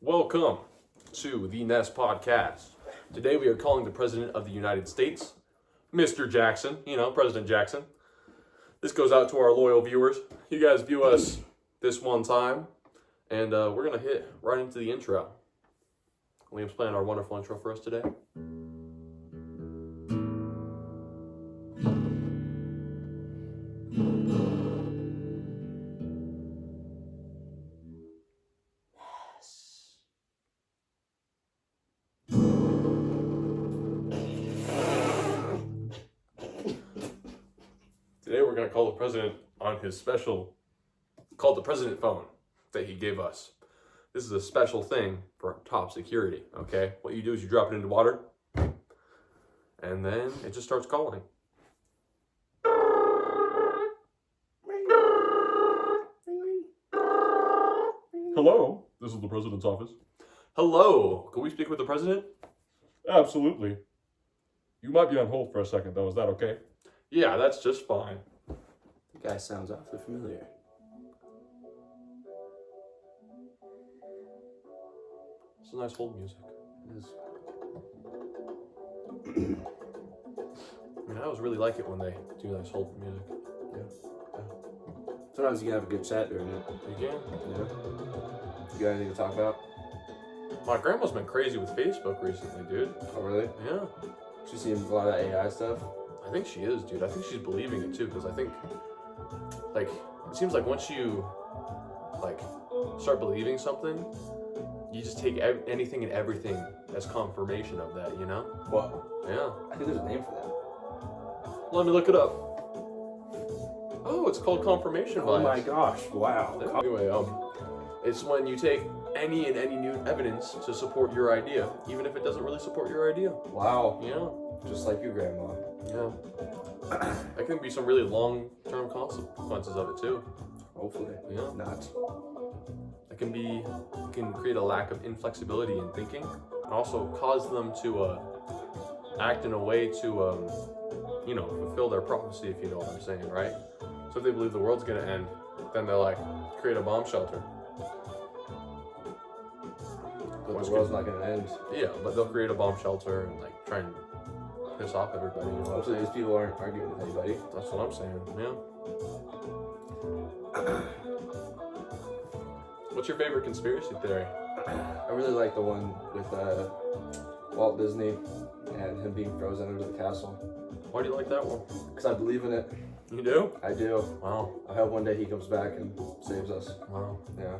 Welcome to the Nest Podcast. Today we are calling the President of the United States, Mr. Jackson, President Jackson. This goes out to our loyal viewers. You guys view us this one time, and we're going to hit right into the intro. Liam's playing our wonderful intro for us today. Today we're going to call the president on his special, called the president phone that he gave us. This is a special thing for top security, okay? What you do is you drop it into water, and then it just starts calling. Hello, this is the president's office. Hello, can we speak with the president? Absolutely. You might be on hold for a second, though. Is that okay? Yeah, that's just fine. The guy sounds awfully familiar. It's a nice hold music. It is. I mean, I always really like it when they do nice hold music. Yeah. Sometimes you can have a good chat during it. You can? Yeah. You got anything to talk about? My grandma's been crazy with Facebook recently, dude. Oh, really? Yeah. She's seen a lot of that AI stuff. I think she is, dude. I think she's believing it too, because I think, it seems like once you, start believing something, you just take anything and everything as confirmation of that, you know? What? Yeah. I think there's a name for that. Let me look it up. Oh, it's called confirmation bias. Oh my gosh! Wow. Anyway, it's when you take any new evidence to support your idea, even if it doesn't really support your idea. Wow. Yeah. Just like your grandma. Yeah. There can be some really long-term consequences of it too. Hopefully. Yeah. Not. It can create a lack of inflexibility in thinking, and also cause them to act in a way to fulfill their prophecy, if you know what I'm saying, right? So if they believe the world's gonna end, then they'll create a bomb shelter. But the world's not gonna end. Yeah, but they'll create a bomb shelter and try and piss off everybody. You know? Hopefully these people aren't arguing with anybody. That's what I'm saying. Yeah. What's your favorite conspiracy theory? I really like the one with Walt Disney and him being frozen under the castle. Why do you like that one? Because I believe in it. You do? I do. Wow. I hope one day he comes back and saves us. Wow. Yeah.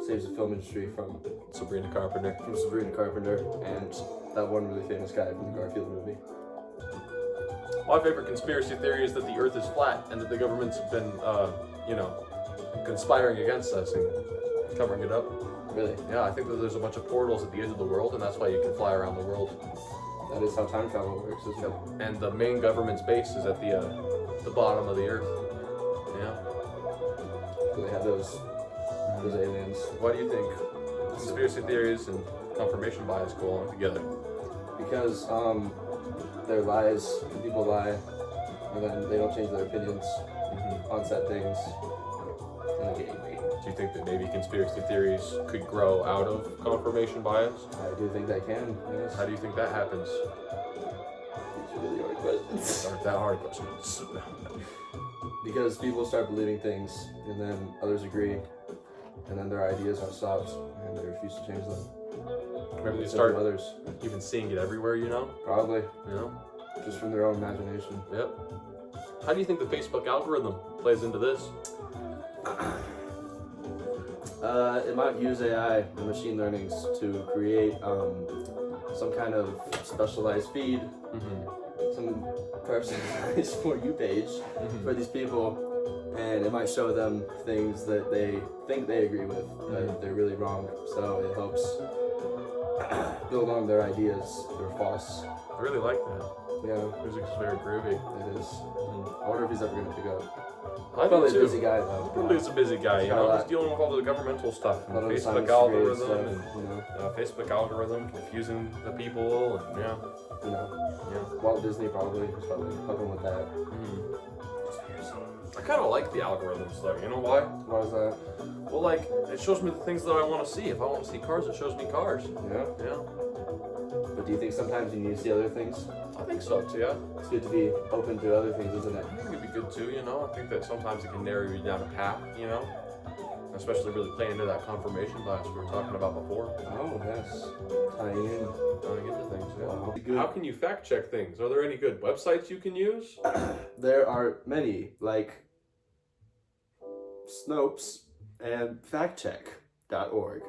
Saves the film industry from Sabrina Carpenter. and that one really famous guy from the Garfield movie. My favorite conspiracy theory is that the Earth is flat and that the government's been, conspiring against us and covering it up. Really? Yeah, I think that there's a bunch of portals at the edge of the world, and that's why you can fly around the world. That is how time travel works, isn't it? And the main government's base is at the bottom of the Earth. Yeah. So they have those aliens. Why do you think conspiracy theories and confirmation bias go along together? Because they're lies, and people lie, and then they don't change their opinions on set things, and they get angry. Do you think that maybe conspiracy theories could grow out of confirmation bias? I do think they can, yes. How do you think that happens? These are really hard questions. Aren't that hard questions? Because people start believing things, and then others agree, and then their ideas are stopped, and they refuse to change them. Maybe they Except start for others. even seeing it everywhere, Probably. Just From their own imagination. Yep. How do you think the Facebook algorithm plays into this? It might use AI and machine learnings to create some kind of specialized feed, some personalized For You page for these people, and it might show them things that they think they agree with, but they're really wrong. So it helps build on their ideas that are false. I really like that. Yeah, Music's very groovy. it is. I wonder if he's ever going to pick up. I do Probably a too. busy guy though. Probably is a busy guy, He's got a He's lot. dealing with all the governmental stuff, and A lot of Facebook science algorithm, stuff, and Facebook algorithm confusing the people, and yeah. Walt Disney probably was probably helping with that. I kind of like the algorithms though. You know why? Why is that? Well, like, it shows me the things that I want to see. If I want to see cars, it shows me cars. Yeah. Yeah. But do you think sometimes you need to see other things? I think so too, yeah. It's good to be open to other things, isn't it? I think it'd be good too, you know. I think that sometimes it can narrow you down a path, you know. Especially really playing into that confirmation bias we were talking about before. Oh, yes. Tying in. Going into things, yeah. Wow. How can you fact check things? Are there any good websites you can use? There are many, like Snopes and factcheck.org.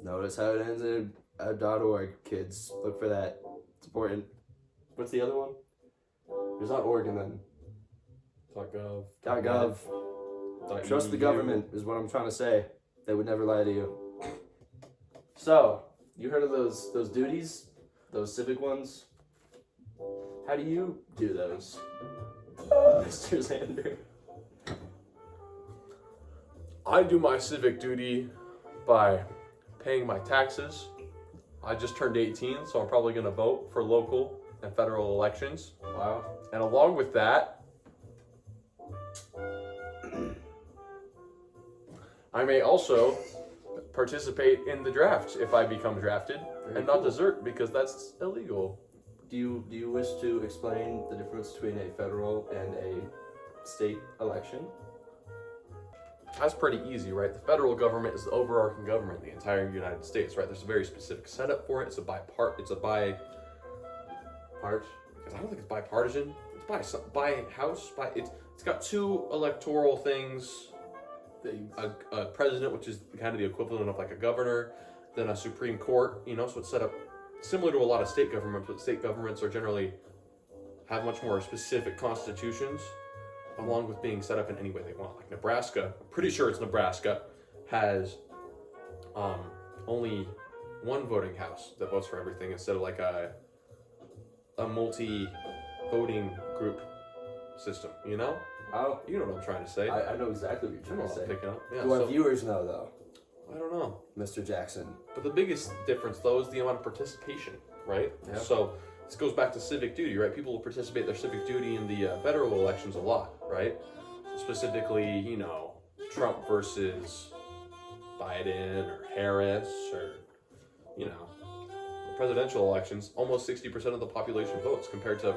Notice how it ends in .org, kids. Look for that. It's important. What's the other one? There's .org and then .gov. .gov. Trust the government is what I'm trying to say. They would never lie to you. So, you heard of those duties? Those civic ones? How do you do those, Mr. Xander? I do my civic duty by paying my taxes. I just turned 18, so I'm probably going to vote for local and federal elections. Wow. And along with that, I may also participate in the draft if I become drafted, and not desert because that's illegal. Do you wish to explain the difference between a federal and a state election? That's pretty easy, right? The federal government is the overarching government of the entire United States, right? There's a very specific setup for it. It's a part. I don't think it's bipartisan. It's by house. It's got two electoral things. A president, which is kind of the equivalent of like a governor, then a Supreme Court, you know, so it's set up similar to a lot of state governments, but state governments are generally have much more specific constitutions, along with being set up in any way they want. Like Nebraska, I'm pretty sure it's Nebraska, has only one voting house that votes for everything instead of like a multi-voting group system, you know? Oh, You know what I'm trying to say. I know exactly what you're I know trying to what I'm say. picking up. Yeah, Do our so, viewers know, though, I don't know. Mr. Jackson? But the biggest difference, though, is the amount of participation, right? Yeah. So this goes back to civic duty, right? People will participate their civic duty in the federal elections a lot, right? Specifically, you know, Trump versus Biden or Harris or, you know, the presidential elections, almost 60% of the population votes compared to,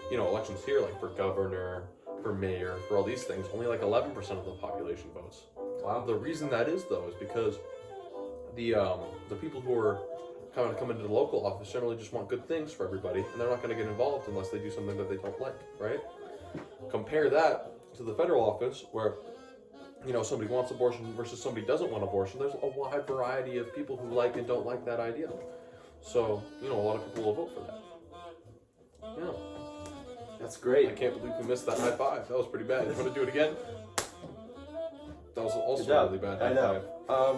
you know, elections here, like for governor, for mayor, for all these things, only like 11% of the population votes. Wow. The reason that is, though, is because the people who are kind of coming into the local office generally just want good things for everybody, and they're not going to get involved unless they do something that they don't like, right? Compare that to the federal office where, you know, somebody wants abortion versus somebody doesn't want abortion. There's a wide variety of people who like and don't like that idea. So, you know, a lot of people will vote for that. Yeah. That's I great. can't believe we missed that high five. That was pretty bad. You want to do it again? That was also Good job. a really bad I high know. five.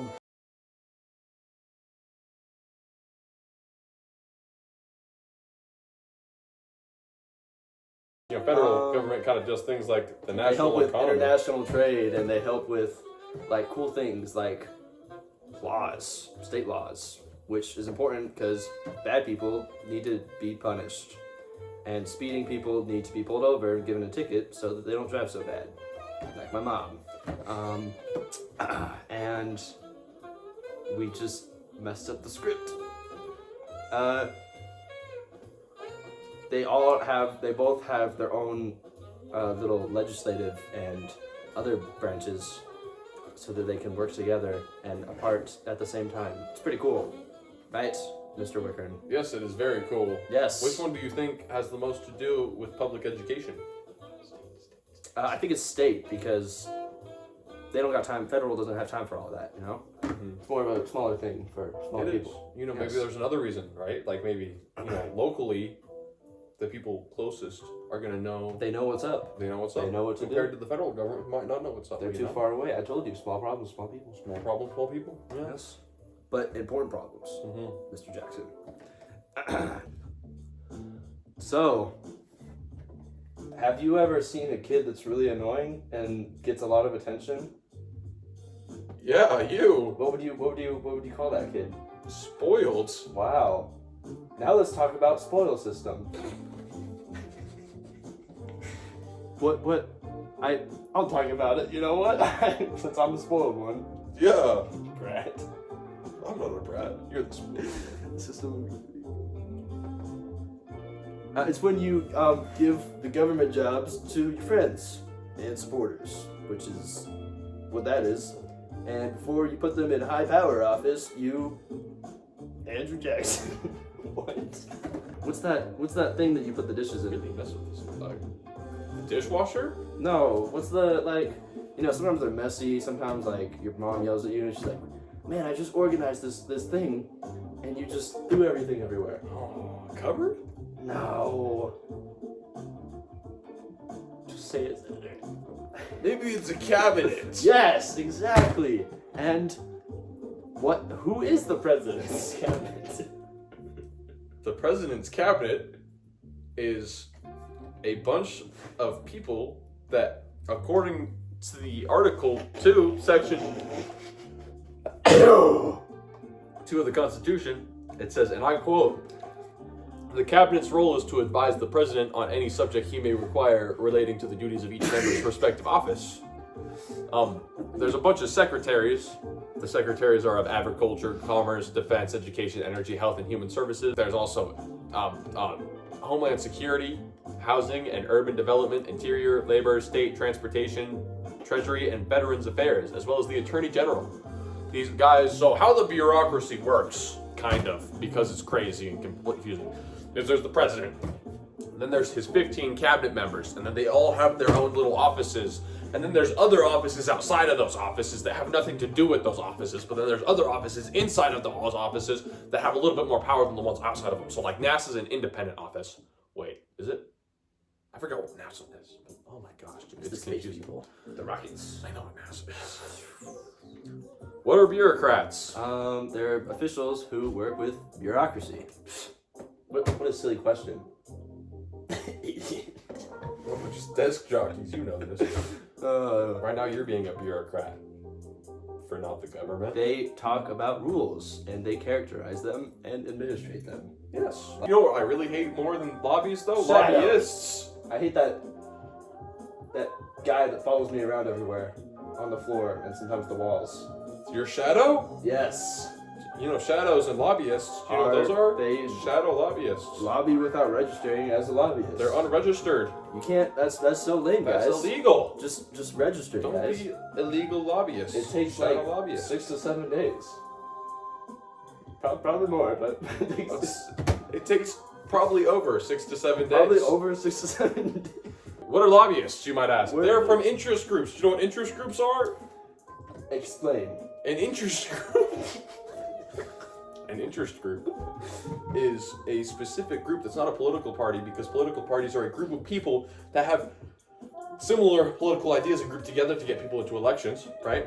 You know, federal government kind of does things like the They help national with economy. international trade, and they help with like cool things like laws, state laws, which is important because bad people need to be punished, and speeding people need to be pulled over and given a ticket so that they don't drive so bad, like my mom. And we just messed up the script. They both have their own little legislative and other branches so that they can work together and apart at the same time. It's pretty cool, right, Mr. Wickern? Yes, it is very cool. Yes. Which one do you think has the most to do with public education? I think it's state because they don't got time. Federal doesn't have time for all that, you know? Mm-hmm. It's more of a smaller thing for smaller It is. people. You know, Yes. maybe there's another reason, right? Like maybe, you know, locally, the people closest are going to know. They know what's up. They know what's They up. know what to Compared do. to the federal government, who might not know what's up. They're you too know? far away. I told you, small problems, small people. Small problem, small people. Yeah. Yes. But important problems, Mm-hmm. Mr. Jackson. So, have you ever seen a kid that's really annoying and gets a lot of attention? Yeah, you. What would you call that kid? Spoiled. Wow. Now let's talk about spoil system. I'll talk about it. You know what? Since I'm the spoiled one. Yeah. Brat. I'm not a brat. You're the spoon. System. It's when you give the government jobs to your friends and supporters, which is what that is. And before you put them in high power office, you Andrew Jackson. What? What's that thing that you put the dishes in? Really mess with this. Dishwasher? No, what's the sometimes they're messy, sometimes your mom yells at you and she's like, "Man, I just organized this thing," and you just threw everything everywhere. Oh, cupboard? No. Just say it. Maybe it's a cabinet. Yes, exactly. And who is the president's cabinet? The president's cabinet is a bunch of people that, according to the Article 2, Section 2 of the Constitution, it says, and I quote, "The cabinet's role is to advise the president on any subject he may require relating to the duties of each member's respective office." There's a bunch of secretaries. The secretaries are of Agriculture, Commerce, Defense, Education, Energy, Health, and Human Services. There's also Homeland Security, Housing and Urban Development, Interior, Labor, State, Transportation, Treasury, and Veterans Affairs, as well as the Attorney General. These guys, so how the bureaucracy works, kind of, because it's crazy and confusing, is there's the president, and then there's his 15 cabinet members, and then they all have their own little offices, and then there's other offices outside of those offices that have nothing to do with those offices, but then there's other offices inside of those offices that have a little bit more power than the ones outside of them. So like NASA's an independent office. Wait, is it? I forgot what NASA is. Oh my gosh, dude, it's confusing. The Rockets. I know what NASA is. What are bureaucrats? They're officials who work with bureaucracy. What a silly question. Well, we're just desk jockeys, you know this. Right now you're being a bureaucrat for not the government. They talk about rules and they characterize them and administrate them. Yes. You know what I really hate more than lobbyists though? Shadow. Lobbyists. I hate that guy that follows me around everywhere on the floor and sometimes the walls. Your shadow? Yes. You know, shadows and lobbyists, you know what those are? They Shadow lobbyists. lobby without registering as a lobbyist. They're unregistered. You can't. That's so lame, guys. That's illegal. Just register, Don't guys. be illegal lobbyists. It takes shadow lobbyists. 6 to 7 days. Probably more, but It takes probably over 6 to 7 days. probably over 6 to 7 days. What are lobbyists, you might ask? What They're are from interest groups. Do you know what interest groups are? Explain. An interest group. An interest group is a specific group that's not a political party, because political parties are a group of people that have similar political ideas and group together to get people into elections, right?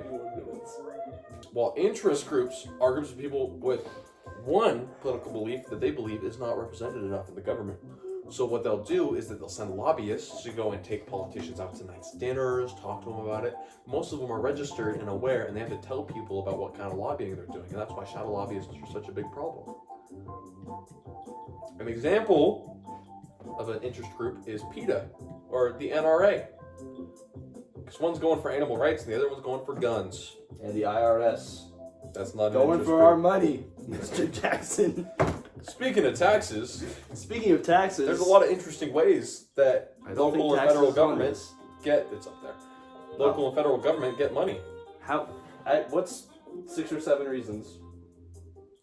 While interest groups are groups of people with one political belief that they believe is not represented enough in the government. So what they'll do is that they'll send lobbyists to go and take politicians out to nice dinners, talk to them about it. Most of them are registered and aware, and they have to tell people about what kind of lobbying they're doing, and that's why shadow lobbyists are such a big problem. An example of an interest group is PETA, or the NRA. Because one's going for animal rights and the other one's going for guns. And the IRS. That's not an Going interest for group. our money, Mr. Jackson. Speaking of taxes, Speaking of taxes, there's a lot of interesting ways that I don't local think and federal taxes is on governments get, it's up there, local and federal government get money. What's 6 or 7 reasons?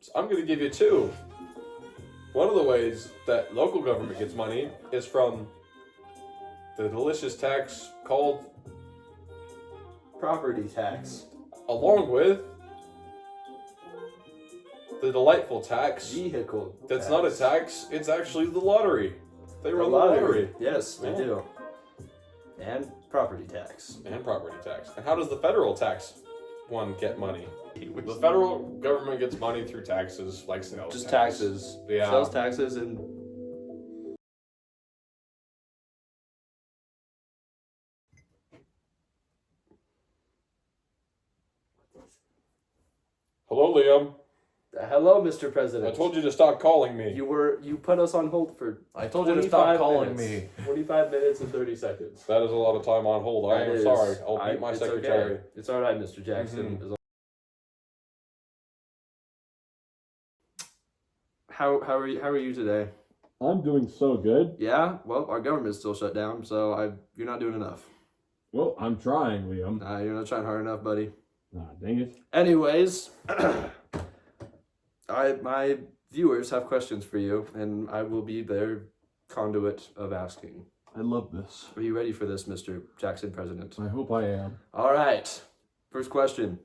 So I'm going to give you 2. One of the ways that local government gets money is from the delicious tax called, Property tax. along with the delightful tax. Vehicle That's tax. not a tax, it's actually the lottery. They run the lottery. Yes, they Yeah. do. And property tax. And property tax. And how does the federal tax one get money? The federal government gets money through taxes, like sales Just tax. taxes. Yeah. Sales taxes and Hello, Liam. hello, Mr. President. I told you to stop calling me. You put us on hold for I told you to stop 25 calling minutes. me. 25 minutes and 30 seconds. That is a lot of time on hold. I That am is- sorry. I'll beat my it's secretary. Okay. It's all right, Mr. Jackson. Mhm. As How are you today? I'm doing so good. Yeah. Well, our government's still shut down, so you're not doing enough. Well, I'm trying, Liam. Nah, you're not trying hard enough, buddy. Nah, dang it. Anyways, my viewers have questions for you, and I will be their conduit of asking. I love this. Are you ready for this, Mr. Jackson, President? I hope I am. All right. First question.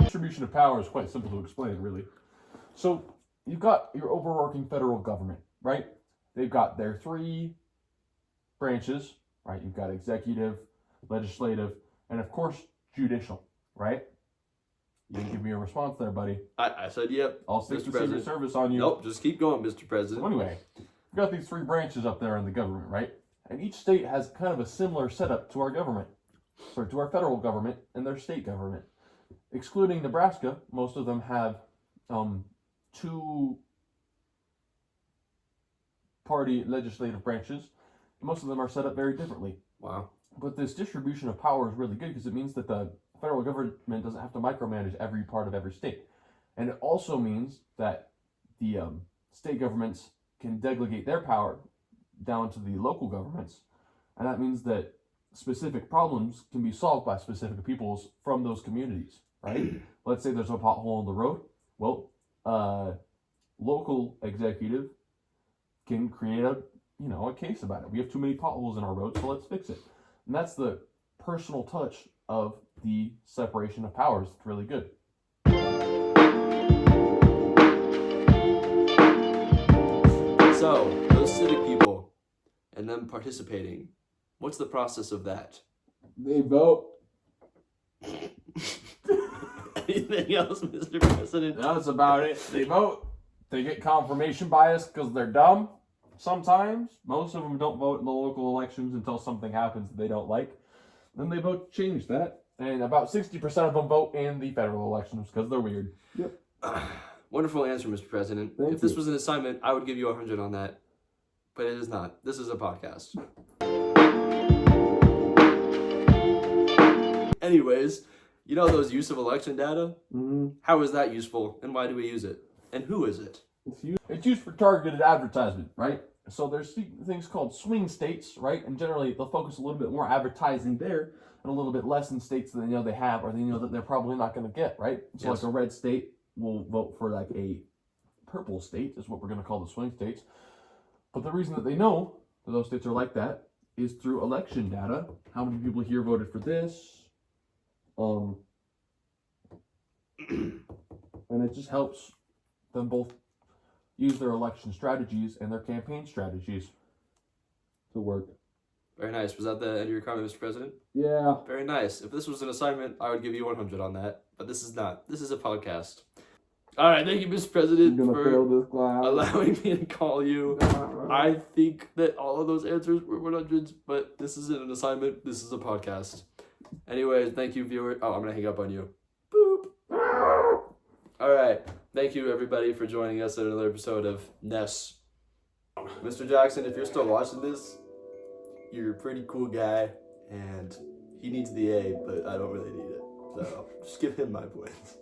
Distribution of power is quite simple to explain, really. So, you've got your overarching federal government, right? They've got their 3 branches, right? You've got executive, legislative, and of course, judicial, right? You didn't give me a response there, buddy. I said yep. I'll stick Mr. to Secret President. Service on you. Nope, just keep going, Mr. President. So anyway, we've got these 3 branches up there in the government, right? And each state has kind of a similar setup to our government. Sorry, to our federal government and their state government. Excluding Nebraska, most of them have 2 party legislative branches. Most of them are set up very differently. Wow. But this distribution of power is really good because it means that the federal government doesn't have to micromanage every part of every state. And it also means that the state governments can delegate their power down to the local governments. And that means that specific problems can be solved by specific peoples from those communities, right? Let's say there's a pothole in the road. Well, local executive can create a case about it. We have too many potholes in our road, so let's fix it. And that's the personal touch of the separation of powers. It's really good. So, those civic people and them participating, what's the process of that? They vote. Anything else, Mr. President? That's about it. They vote. They get confirmation bias because they're dumb. Sometimes. Most of them don't vote in the local elections until something happens that they don't like. Then they vote to change that. And about 60% of them vote in the federal elections because they're weird. Yep. Wonderful answer, Mr. President. Thank if this you. was an assignment, I would give you 100 on that. But it is not. This is a podcast. Anyways, you know those use of election data? Mm-hmm. How is that useful, and why do we use it? And who is it? It's used for targeted advertisement, right? So there's things called swing states, right? And generally they'll focus a little bit more advertising there and a little bit less in states that they know they have or they know that they're probably not going to get, right? So Yes. like a red state will vote for like a purple state is what we're going to call the swing states. But the reason that they know that those states are like that is through election data. How many people here voted for this? And it just helps them both use their election strategies and their campaign strategies to work. Very nice. Was that the end of your comment, Mr. President? Yeah. Very nice. If this was an assignment, I would give you 100 on that. But this is not. This is a podcast. All right. Thank you, Mr. President, for this class. allowing me to call you. I think that all of those answers were 100s, but this isn't an assignment. This is a podcast. Anyways, thank you, viewer. Oh, I'm going to hang up on you. Boop. All right. Thank you, everybody, for joining us at another episode of Ness. Mr. Jackson, if you're still watching this, you're a pretty cool guy, and he needs the A, but I don't really need it. So just give him my points.